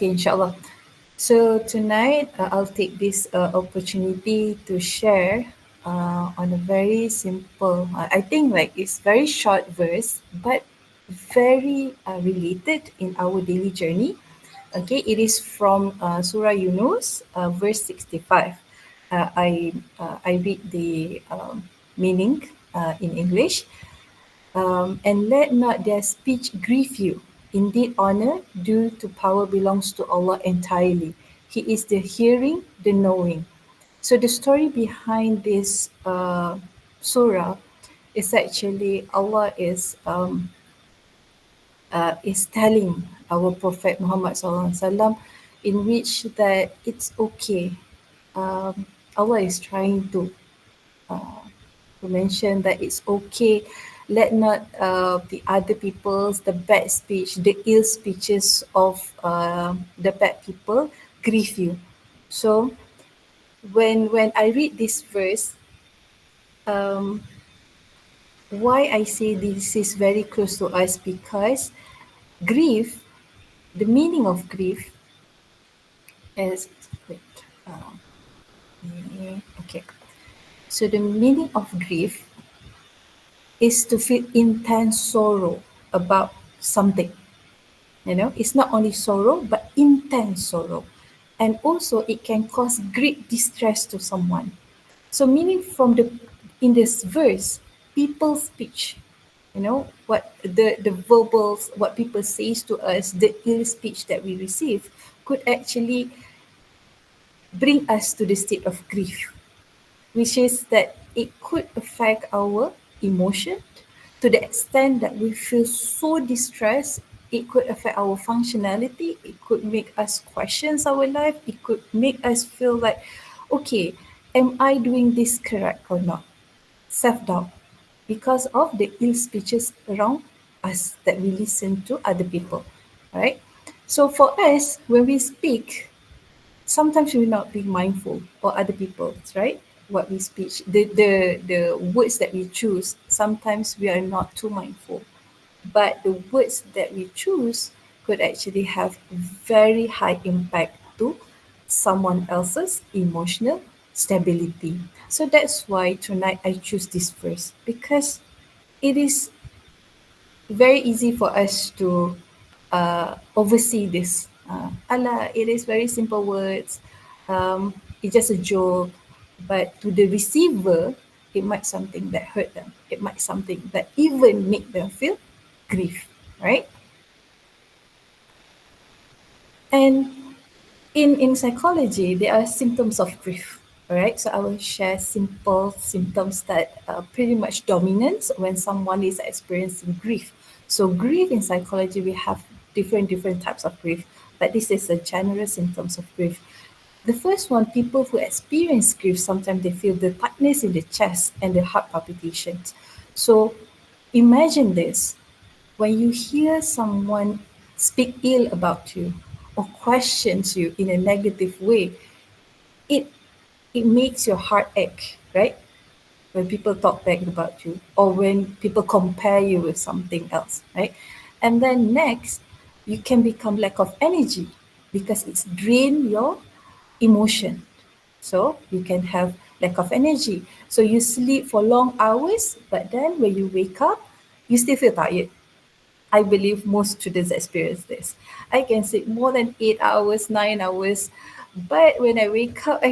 Okay, inshallah. So tonight I'll take this opportunity to share on a very simple, I think like it's very short verse, but very related in our daily journey. Okay, it is from Surah Yunus, verse 65. I read the meaning in English. And let not their speech grieve you. Indeed, honor due to power belongs to Allah entirely. He is the hearing, the knowing. So the story behind this surah is actually Allah is telling our Prophet Muhammad SAW, in which that it's okay. Allah is trying to mention that it's okay. Let not the other people's, the bad speech, the ill speeches of the bad people grieve you. So when I read this verse, um, why I say this is very close to us, because grief, the meaning of grief is, wait, um, okay. So the meaning of grief is to feel intense sorrow about something. You know, it's not only sorrow, but intense sorrow. And also it can cause great distress to someone. So meaning from the in this verse, people's speech, you know, what the verbals, what people says to us, the ill speech that we receive could actually bring us to the state of grief, which is that it could affect our emotion to the extent that we feel so distressed. It could affect our functionality. It could make us question our life. It could make us feel like, okay, am I doing this correct or not? Self-doubt, because of the ill speeches around us that we listen to other people, right? So for us, when we speak, sometimes we're not being mindful or other people's, right? What we speak, the words that we choose, sometimes we are not too mindful. But the words that we choose could actually have very high impact to someone else's emotional stability. So that's why tonight I choose this verse, because it is very easy for us to oversee this. Allah, it is very simple words. It's just a joke, but to the receiver, it might something that hurt them. It might something that even make them feel grief, right? And in psychology, there are symptoms of grief. All right, so I will share simple symptoms that are pretty much dominant when someone is experiencing grief. So grief in psychology, we have different types of grief, but this is the general symptoms of grief. The first one, people who experience grief, sometimes they feel the tightness in the chest and the heart palpitations. So imagine this: when you hear someone speak ill about you or questions you in a negative way, it it makes your heart ache, right? When people talk bad about you or when people compare you with something else, right? And then next, you can become lack of energy because it's drain your emotion. So you can have lack of energy. So you sleep for long hours, but then when you wake up, you still feel tired. I believe most students experience this. I can sleep more than 8 hours, 9 hours, but when I wake up,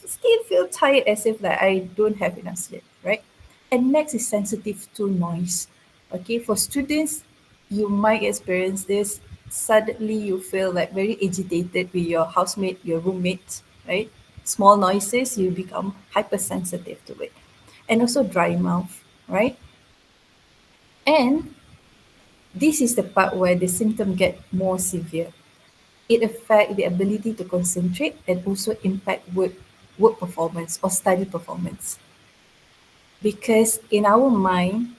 still feel tired as if like I don't have enough sleep, right? And next is sensitive to noise. Okay, for students, you might experience this. Suddenly, you feel like very agitated with your housemate, your roommate, right? Small noises, you become hypersensitive to it, and also dry mouth, right? And this is the part where the symptom get more severe. It affects the ability to concentrate and also impact work performance or study performance. Because in our mind,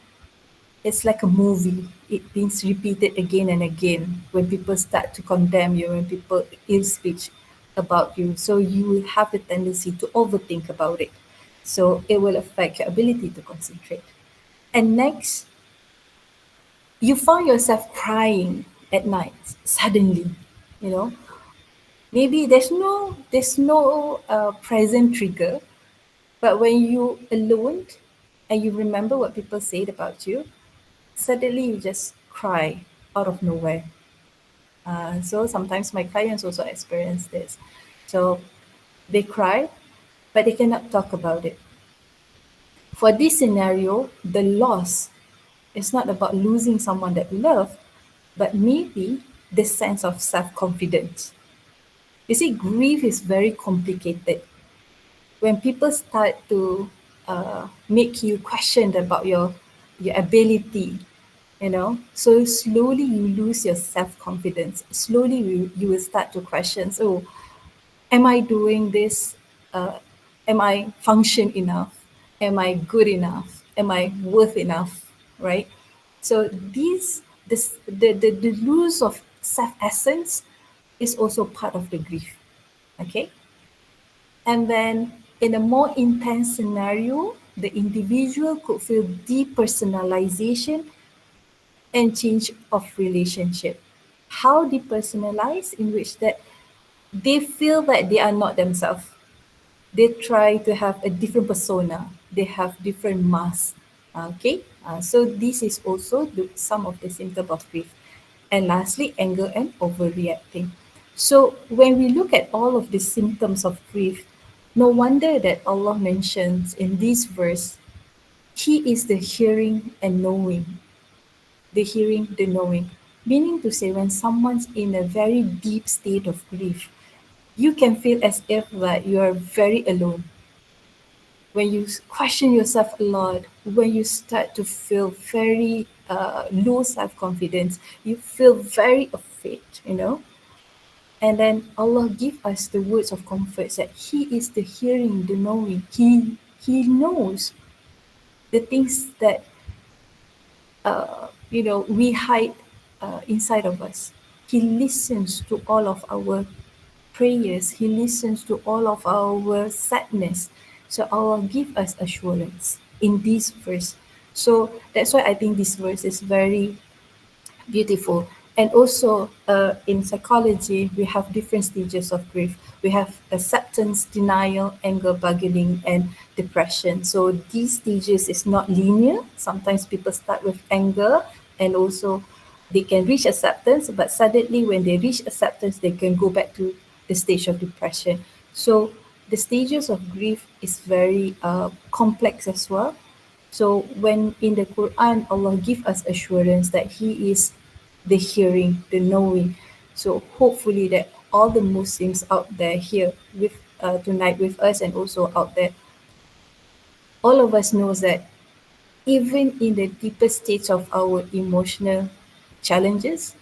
it's like a movie. It being repeated again and again when people start to condemn you, when people ill speech about you. So you will have the tendency to overthink about it. So it will affect your ability to concentrate. And next, you found yourself crying at night suddenly, you know, Maybe there's no present trigger, but when you alone and you remember what people said about you, suddenly you just cry out of nowhere. So sometimes my clients also experience this. So they cry, but they cannot talk about it. For this scenario, the loss is not about losing someone that we love, but maybe the sense of self confidence. You see, grief is very complicated. When people start to make you question about your ability, so slowly you lose your self confidence. Slowly you will start to question. So am I doing this? Uh, am I function enough? Am I good enough? Am I worth enough? Right? So the lose of self essence is also part of the grief. Okay. And then in a more intense scenario, the individual could feel depersonalization and change of relationship. How depersonalized? In which that they feel that they are not themselves. They try to have a different persona. They have different masks. Okay, so this is also some of the symptoms of grief. And lastly, anger and overreacting. So when we look at all of the symptoms of grief, no wonder that Allah mentions in this verse, He is the hearing and knowing, the hearing, the knowing. Meaning to say, when someone's in a very deep state of grief, you can feel as if that you are very alone. When you question yourself a lot, when you start to feel very low self confidence, you feel very afraid. And then Allah give us the words of comfort that He is the hearing, the knowing. He knows the things that we hide inside of us. He listens to all of our prayers. He listens to all of our sadness. So Allah give us assurance in this verse. So that's why I think this verse is very beautiful. And also in psychology, we have different stages of grief. We have acceptance, denial, anger, bargaining, and depression. So these stages is not linear. Sometimes people start with anger and also they can reach acceptance, but suddenly when they reach acceptance, they can go back to the stage of depression. So the stages of grief is very complex as well. So when in the Quran, Allah give us assurance that He is the hearing, the knowing. So hopefully that all the Muslims out there here with tonight with us and also out there, all of us knows that even in the deepest states of our emotional challenges,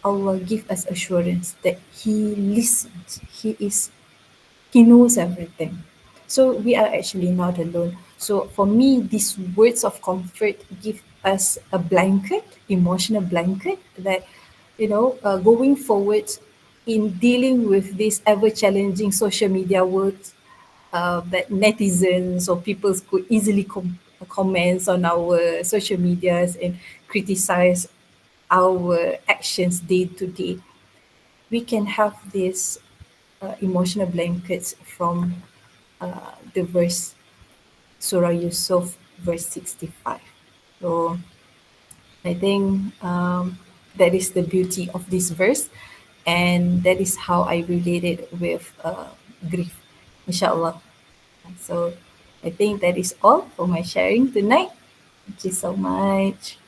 Allah give us assurance that He listens. He knows everything. So we are actually not alone. So for me, these words of comfort give us a blanket, emotional blanket that, going forward in dealing with this ever challenging social media world, that netizens or people could easily comments on our social medias and criticize our actions day to day. We can have this emotional blankets from the verse Surah Yusuf, verse 65. So I think that is the beauty of this verse, and that is how I relate it with grief, inshallah. So I think that is all for my sharing tonight. Thank you so much.